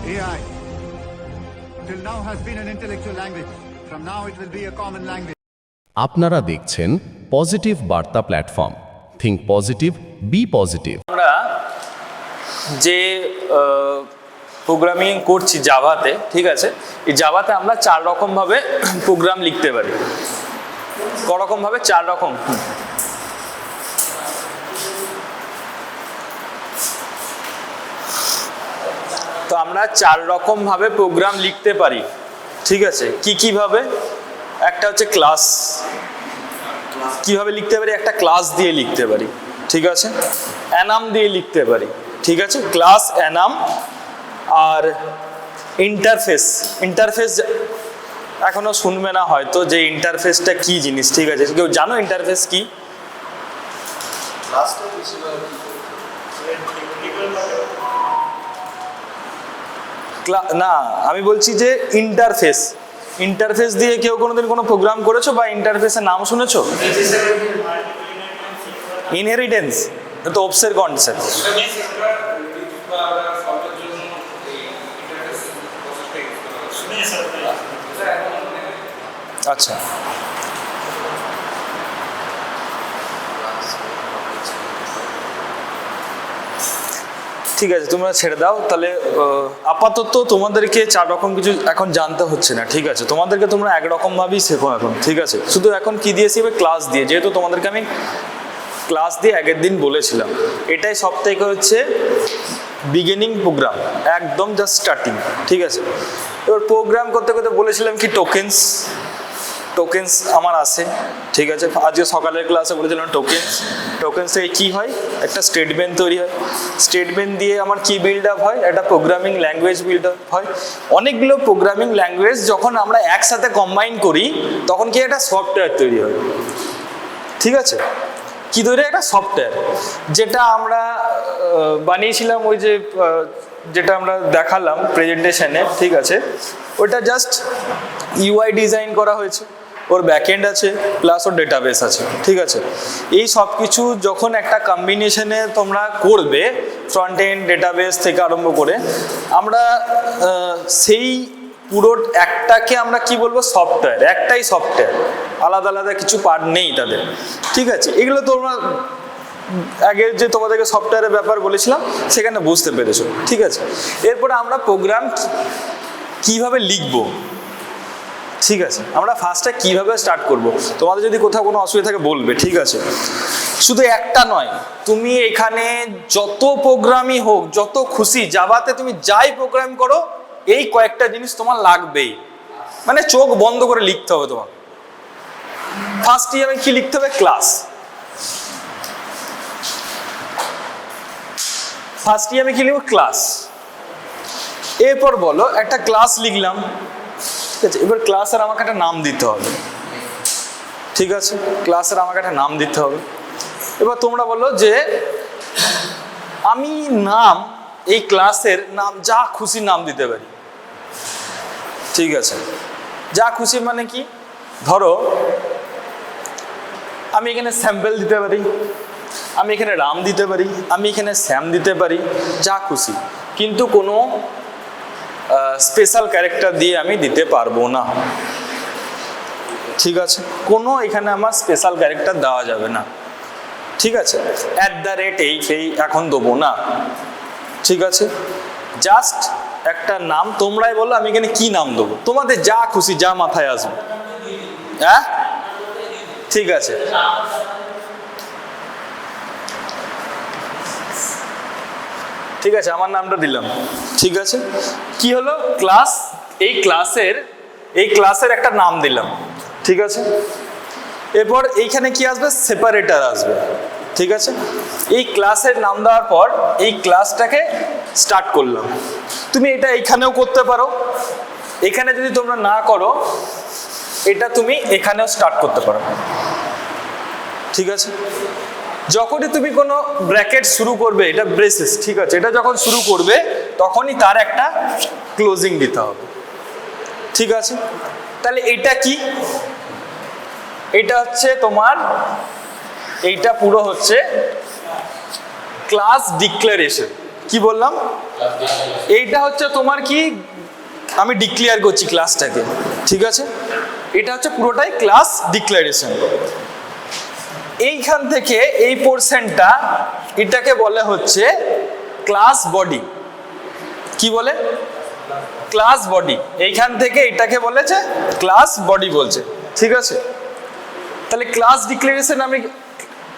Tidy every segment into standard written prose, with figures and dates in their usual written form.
AI till now has been an intellectual language. From now it will be a common language. আপনারা দেখছেন positive Barta platform. Think positive, be positive. আমরা যে programming করছি জাভাতে, ঠিক আছে, এই জাভাতে আমরা 4 রকম ভাবে প্রোগ্রাম লিখতে পারি। করকম ভাবে 4 রকম। তো আমরা 4 রকম ভাবে প্রোগ্রাম লিখতে পারি, ঠিক আছে। কি ভাবে? একটা হচ্ছে ক্লাস। কিভাবে লিখতে পারি? একটা ক্লাস দিয়ে লিখতে পারি, ঠিক আছে। অ্যানাম দিয়ে লিখতে পারি, ঠিক আছে। ক্লাস, অ্যানাম আর ইন্টারফেস। ইন্টারফেস এখনো শুনবে না হয়তো যে ইন্টারফেসটা কি জিনিস, ঠিক আছে। কেউ জানো ইন্টারফেস কি? না, আমি বলছি যে ইন্টারফেস। ইন্টারফেস দিয়ে কেউ কোনোদিন কোনো প্রোগ্রাম করেছো বা ইন্টারফেসের নাম শুনেছো? ইনহেরিটেন্স তো ওপসের কনসেপ্ট। আচ্ছা, ঠিক আছে, তোমরা ছেড়ে দাও তাহলে। আপাতত তোমাদেরকে 4 রকম কিছু এখন জানতে হচ্ছে না, ঠিক আছে। তোমাদেরকে তোমরা একরকম ভাবেই শেখো এখন, ঠিক আছে। শুধু এখন কি দিয়ে শিখবে? ক্লাস দিয়ে। যেহেতু তোমাদেরকে আমি ক্লাস দিয়ে আগের দিন বলেছিলাম, এটাই সব থেকে হচ্ছে বিগিনিং প্রোগ্রাম, একদম জাস্ট স্টার্টিং, ঠিক আছে। এবার প্রোগ্রাম করতে করতে বলেছিলাম কি টোকেন্স। টোকেন্স আমার আছে, ঠিক আছে। আজকে সকালের ক্লাসে বলেছিলাম টোকেন্স। টোকেন্স থেকে কী হয়? একটা স্টেটমেন্ট তৈরি হয়। স্টেটমেন্ট দিয়ে আমার কি বিল্ড আপ হয়? একটা প্রোগ্রামিং ল্যাঙ্গুয়েজ বিল্ড আপ হয়। অনেকগুলো প্রোগ্রামিং ল্যাঙ্গুয়েজ যখন আমরা একসাথে কম্বাইন করি তখন কি একটা সফটওয়্যার তৈরি হয়, ঠিক আছে। কি তৈরি? একটা সফটওয়্যার, যেটা আমরা বানিয়েছিলাম ওই যে যেটা আমরা দেখালাম প্রেজেন্টেশনে, ঠিক আছে। ওটা জাস্ট ইউআই ডিজাইন করা হয়েছে, ওর ব্যাকএন্ড আছে প্লাস ওর ডেটাবেস আছে, ঠিক আছে। এই সব কিছু যখন একটা কম্বিনেশনে তোমরা করবে, ফ্রন্ট এন্ড ডেটাবেস থেকে আরম্ভ করে, আমরা সেই পুরো একটাকে আমরা কি বলবো? সফটওয়্যার। একটাই সফটওয়্যার, আলাদা আলাদা কিছু পার্ট নেই তাদের, ঠিক আছে। এগুলো তোমরা আগে যে তোমাদেরকে সফটওয়্যারের ব্যাপার বলেছিলাম সেখানে বুঝতে পেরেছো, ঠিক আছে। এরপরে আমরা প্রোগ্রাম কিভাবে লিখবো, ঠিক আছে। আমরা ফার্স্টে কিভাবে স্টার্ট করব, তোমাদের যদি কোথাও কোনো অসুবিধা থাকে বলবে, ঠিক আছে। শুধু একটা নয়, তুমি এখানে যত প্রোগ্রামই হোক, যত খুশি জাভাতে তুমি যাই প্রোগ্রাম করো, এই কয়েকটা জিনিস তোমার লাগবেই। মানে চোখ বন্ধ করে লিখতে হবে তোমার। ফার্স্ট ইয়ারে কি লিখতে হবে? ক্লাস। ফার্স্ট ইয়ারে কি লিখবো? ক্লাস। এরপর বলো একটা ক্লাস লিখলাম, ঠিক আছে। এবার ক্লাসের আমাকে একটা নাম দিতে হবে, ঠিক আছে। ক্লাসের আমাকে একটা নাম দিতে হবে। এবার তোমরা বলো যে আমি নাম, এই ক্লাসের নাম যা খুশি নাম দিতে পারি, ঠিক আছে। যা খুশি মানে কি? ধরো আমি এখানে স্যাম্পল দিতে পারি, আমি এখানে রাম দিতে পারি, আমি এখানে শ্যাম দিতে পারি, যা খুশি। কিন্তু কোনো স্পেশাল ক্যারেক্টার দিয়ে আমি দিতে পারবো না, ঠিক আছে। কোনো এখানে আমার স্পেশাল ক্যারেক্টার দেওয়া যাবে না, ঠিক আছে। @ এই এখন দেবো না, ঠিক আছে। জাস্ট একটা নাম, তোমরাই বলো আমি এখানে কি নাম দেবো, তোমাদের যা খুশি, যা মাথায় আসবে। হ্যাঁ, ঠিক আছে। ঠিক আছে, আমার নামটা দিলাম, ঠিক আছে। কি হলো? ক্লাস। এই ক্লাসের একটা নাম দিলাম, ঠিক আছে। এরপর এইখানে কি আসবে? সেপারেটর আসবে, ঠিক আছে। এই ক্লাসের নাম দেওয়ার পর এই ক্লাসটাকে স্টার্ট করলাম। তুমি এটা এইখানেও করতে পারো, এখানে যদি তোমরা না করো এটা তুমি এখানেও স্টার্ট করতে পারো, ঠিক আছে। যখনই তুমি কোনো ব্র্যাকেট শুরু করবে, এটা ব্রেসেস, ঠিক আছে। এটা যখন শুরু করবে তখনই তার একটা ক্লোজিং দিতে হবে, ঠিক আছে। তাহলে এটা কি? এটা হচ্ছে তোমার, এইটা পুরো হচ্ছে ক্লাস ডিক্লারেশন, কি বললাম, এইটা হচ্ছে তোমার কি, আমি ডিক্লেয়ার করছি ক্লাসটাকে, ঠিক আছে, এটা হচ্ছে পুরোটাই ক্লাস ডিক্লারেশন। এইখান থেকে এই পোর্শনটা, এটাকে বলে হচ্ছে ক্লাস বডি। কি বলে, ক্লাস বডি। এইখান থেকে এটাকে বলেছে ক্লাস বডি বলছে, ঠিক আছে। তাহলে ক্লাস ডিক্লারেশন, আমি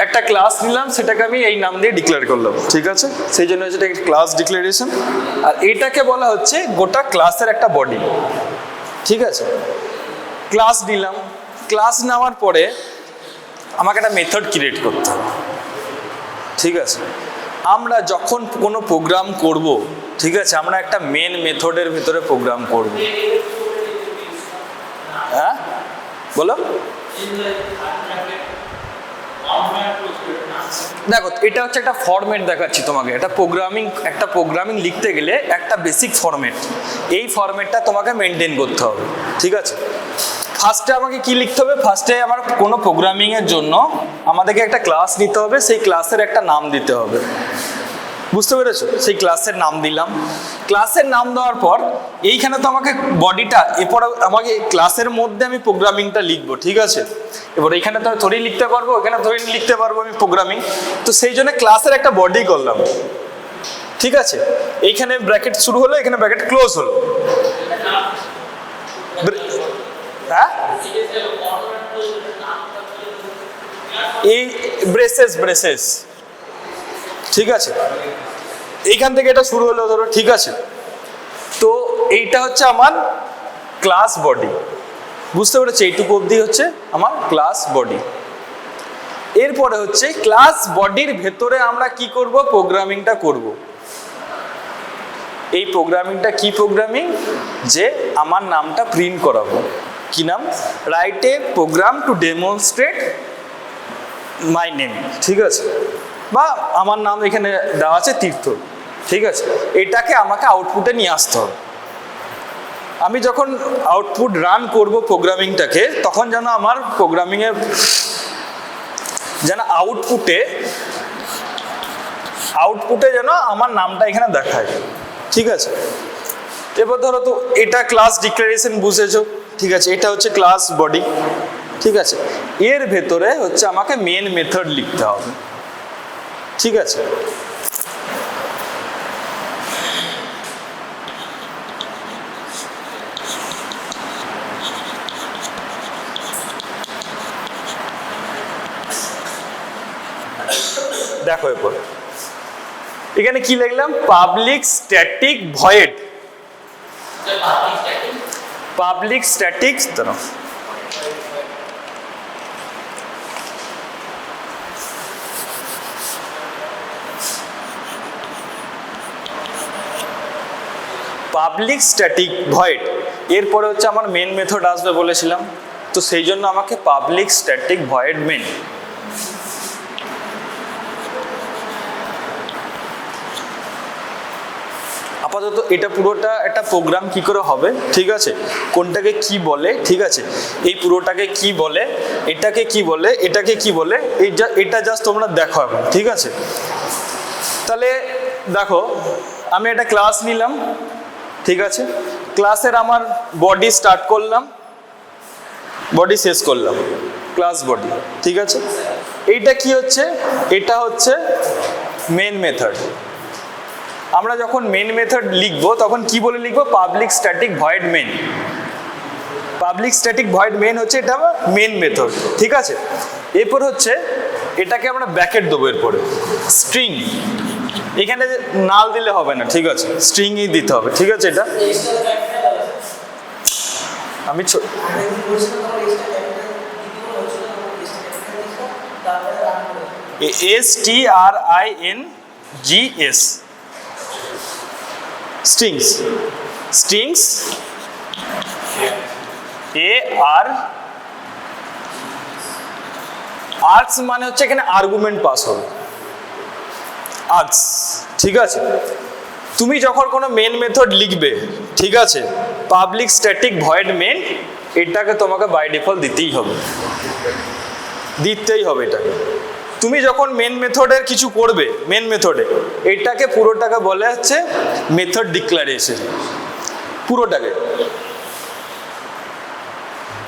একটা ক্লাস নিলাম, সেটাকে আমি এই নাম দিয়ে ডিক্লেয়ার করলাম, ঠিক আছে, সেই জন্য এটা ক্লাস ডিক্লারেশন। আর এটাকে বলা হচ্ছে গোটা ক্লাসের একটা বডি, ঠিক আছে। ক্লাস নিলাম, ক্লাস নেওয়ার পরে আমাকে একটা মেথড ক্রিয়েট করতে হবে, ঠিক আছে। আমরা যখন কোনো প্রোগ্রাম করব, ঠিক আছে, আমরা একটা মেন মেথডের ভিতরে প্রোগ্রাম করব। হ্যাঁ বলো, দেখো এটা হচ্ছে একটা ফরম্যাট দেখাচ্ছি তোমাকে। একটা প্রোগ্রামিং লিখতে গেলে একটা বেসিক ফরম্যাট, এই ফরম্যাটটা তোমাকে মেনটেন করতে হবে, ঠিক আছে। ফার্স্টে আমাকে কি লিখতে হবে, ফার্স্টে আমার কোনো প্রোগ্রামিংয়ের জন্য আমাদেরকে একটা ক্লাস নিতে হবে, সেই ক্লাসের একটা নাম দিতে হবে, বুঝতে পেরেছো। সেই ক্লাসের নাম দিলাম, ক্লাসের নাম দেওয়ার পর এইখানে তো আমাকে বডিটা, এরপরে আমাকে ক্লাসের মধ্যে আমি প্রোগ্রামিংটা লিখবো, ঠিক আছে। এবার এইখানে তো থোড়ি লিখতে পারবো, এখানে থোড়ি লিখতে পারবো আমি প্রোগ্রামিং, তো সেই জন্য ক্লাসের একটা বডি করলাম, ঠিক আছে। এইখানে ব্র্যাকেট শুরু হলো, এখানে ব্র্যাকেট ক্লোজ হলো, হ্যাঁ, এই ব্রেসেস, ঠিক আছে। এইখান থেকে এটা শুরু হলো ধরো, ঠিক আছে। তো এইটা হচ্ছে আমার ক্লাস বডি, বুঝতে পেরেছি, এইটুকু অবধি হচ্ছে আমার ক্লাস বডি। এরপরে হচ্ছে ক্লাস বডির ভেতরে আমরা কি করব, প্রোগ্রামিংটা করব। এই প্রোগ্রামিংটা কি প্রোগ্রামিং, যে আমার নামটা প্রিন্ট করাবো। কি নাম, write a program to demonstrate my name, ঠিক আছে, বা আমার নাম এখানে দেওয়া আছে তীর্থ, ঠিক আছে। এটাকে আমাকে আউটপুটে নিয়ে আসতে হবে। আমি যখন আউটপুট রান করব প্রোগ্রামিংটাকে, তখন যেন আমার প্রোগ্রামিংয়ে যেন আউটপুটে যেন আমার নামটা এখানে দেখায়, ঠিক আছে। এবার ধরো, তো এটা ক্লাস ডিক্লারেশন বুঝেছো, ঠিক আছে, এটা হচ্ছে ক্লাস বডি, ঠিক আছে। এর ভেতরে হচ্ছে আমাকে মেন মেথড লিখতে হবে, ঠিক আছে। দেখো এরপর এখানে কি লিখলাম, public static void, public static public static void. এরপরে হচ্ছে আমার মেন মেথড আসবে বলেছিলাম, তো সেই জন্য আমাকে পাবলিক স্ট্যাটিক ভয়েড মেন। আপাতত এটা পুরোটা একটা প্রোগ্রাম কি করে হবে, ঠিক আছে, কোনটাকে কি বলে, ঠিক আছে, এই পুরোটাকে কি বলে, এটাকে কি বলে, এটাকে কি বলে, এটা জাস্ট তোমরা দেখো এখন, ঠিক আছে। তাহলে দেখো, আমি একটা ক্লাস নিলাম, ঠিক আছে, ক্লাসের আমার বডি স্টার্ট করলাম, বডি শেষ করলাম, ক্লাস বডি, ঠিক আছে। এইটা কি হচ্ছে, এটা হচ্ছে মেন মেথড। আমরা যখন মেন মেথড লিখবো তখন কি বলে লিখবো, public static void main. Public static void main হচ্ছে এটা মেন মেথড, ঠিক আছে। এরপর হচ্ছে এটাকে আমরা ব্র্যাকেট দেবো, এরপরে স্ট্রিং, এখানে নাল দিলে হবে না, ঠিক আছে, স্ট্রিংই দিতে হবে, ঠিক আছে। এটা আমি STRINGS, স্ট্রিংস, স্ট্রিংস আর্কস মানে হচ্ছে এখানে আর্গুমেন্ট পাস হবে, আর্কস, ঠিক আছে। তুমি যখন কোনো মেন মেথড লিখবে, ঠিক আছে, পাবলিক স্ট্যাটিক ভয়েড মেন, এটাকে তোমাকে বাই ডিফল্ট দিতেই হবে, এটাকে, তুমি যখন মেন মেথডের কিছু করবে, মেন মেথডে এটাকে পুরোটাকে বলে হচ্ছে মেথড ডিক্লারেশন, পুরোটাকে।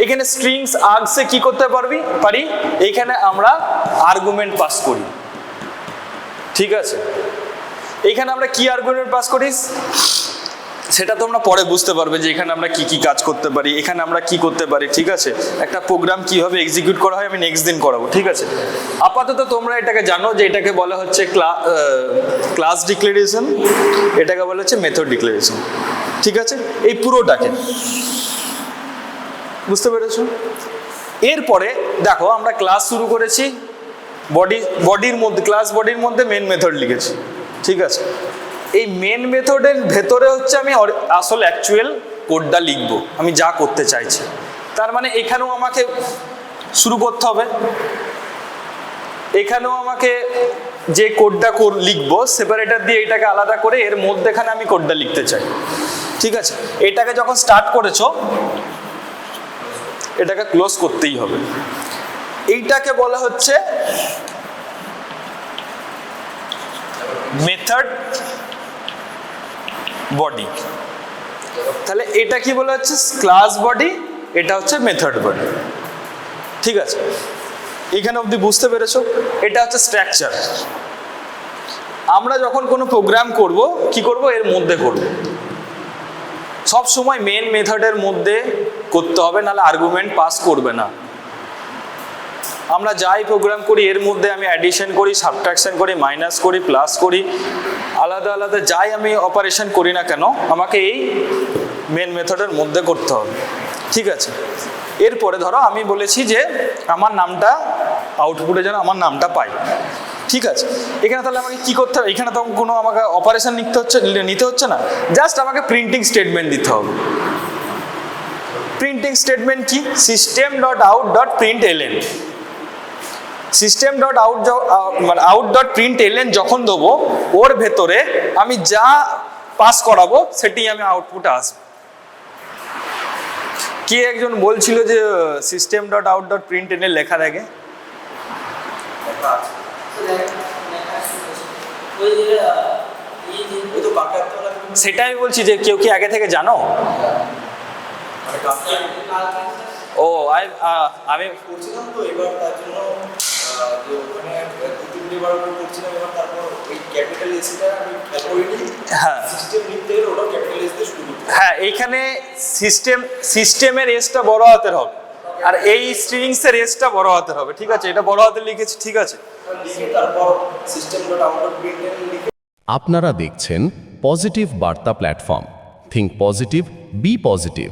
এখানে স্ট্রিংস আর্গসে কি করতে পারি, এইখানে আমরা আর্গুমেন্ট পাস করি, ঠিক আছে। এইখানে আমরা কি আর্গুমেন্ট পাস করি সেটা তোমরা পরে বুঝতে পারবে, যে এখানে আমরা কি কি কাজ করতে পারি, এখানে আমরা কি করতে পারি, ঠিক আছে। একটা প্রোগ্রাম কিভাবে এক্সিকিউট করা হয় আমি নেক্সট দিন করাবো, ঠিক আছে। আপাতত তোমরা এটাকে জানো যে এটাকে বলা হচ্ছে ক্লাস ডিক্লারেশন, এটাকে বলা হচ্ছে মেথড ডিক্লারেশন, ঠিক আছে। এই পুরোটাকে বুঝতে পেরেছো? এরপরে দেখো আমরা ক্লাস শুরু করেছি, বডির মধ্যে, ক্লাস বডির মধ্যে মেন মেথড লিখেছি, ঠিক আছে। এই মেন মেথডের ভেতরে হচ্ছে আমি আসল অ্যাকচুয়াল কোডটা লিখবো, আমি যা করতে চাইছি। তার মানে এখানেও আমাকে শুরু করতে হবে, এখানেও আমাকে যে কোডটা লিখবো সেপারেটর দিয়ে এটাকে আলাদা করে এর মধ্যেখানে আমি কোডটা লিখতে চাই, ঠিক আছে। এটাকে যখন স্টার্ট করেছো এটাকে ক্লোজ করতেই হবে। এইটাকে বলা হচ্ছে মেথড বডি। তাহলে এটা কি বলা হচ্ছে ক্লাস বডি, এটা হচ্ছে মেথড বডি, ঠিক আছে। এখানে অবধি বুঝতে পেরেছো? এটা হচ্ছে স্ট্রাকচার। আমরা যখন কোনো প্রোগ্রাম করব কি করব, এর মধ্যে করব, সব সময় মেন মেথডের মধ্যে করতে হবে, নাহলে আর্গুমেন্ট পাস করবে না। আমরা যাই প্রোগ্রাম করি এর মধ্যে আমি অ্যাডিশন করি, সাবট্রাকশন করি, মাইনাস করি, প্লাস করি, আলাদা আলাদা যাই আমি অপারেশন করি না কেন আমাকে এই মেন মেথডের মধ্যে করতে হবে, ঠিক আছে। এরপরে ধরো আমি বলেছি যে আমার নামটা আউটপুটে যেন আমার নামটা পাই, ঠিক আছে। এখানে তাহলে আমাকে কি করতে হবে, এখানে তো কোনো আমাকে অপারেশন নিতে হচ্ছে না, জাস্ট আমাকে প্রিন্টিং স্টেটমেন্ট দিতে হবে। প্রিন্টিং স্টেটমেন্ট কি, system dot out dot print LN, system dot out dot print LN যখন দেবো ওর ভেতরে আমি যা পাস করাবো সেটি আমি আউটপুটে আসবো। কে একজন বলছিল যে system dot out dot print LN লেখা থাকে, সেটা আমি বলছি যে কেউ কি আগে থেকে জানো? ও আমি করছিলাম তো এবার তার জন্য যে ওখানে দু তিনটে বার করছিলাম, এবার তারপর ওই ক্যাপিটাল এসটা আমি খেয়াল করিনি। হ্যাঁ, সিস্টেম লিখতে গেলে ওটাও ক্যাপিটাল এস দিয়ে শুরু করতে হবে। হ্যাঁ, এইখানে সিস্টেমের এসটা বড় হাতের হবে, আর এই স্ট্রিংস এর এসটা বড় হাতের হবে, ঠিক আছে। এটা বড় হাতে লিখেছি, ঠিক আছে। লিখে তারপর system dot out dot print লিখে আপনারা দেখছেন positive Barta platform. Think positive, be positive.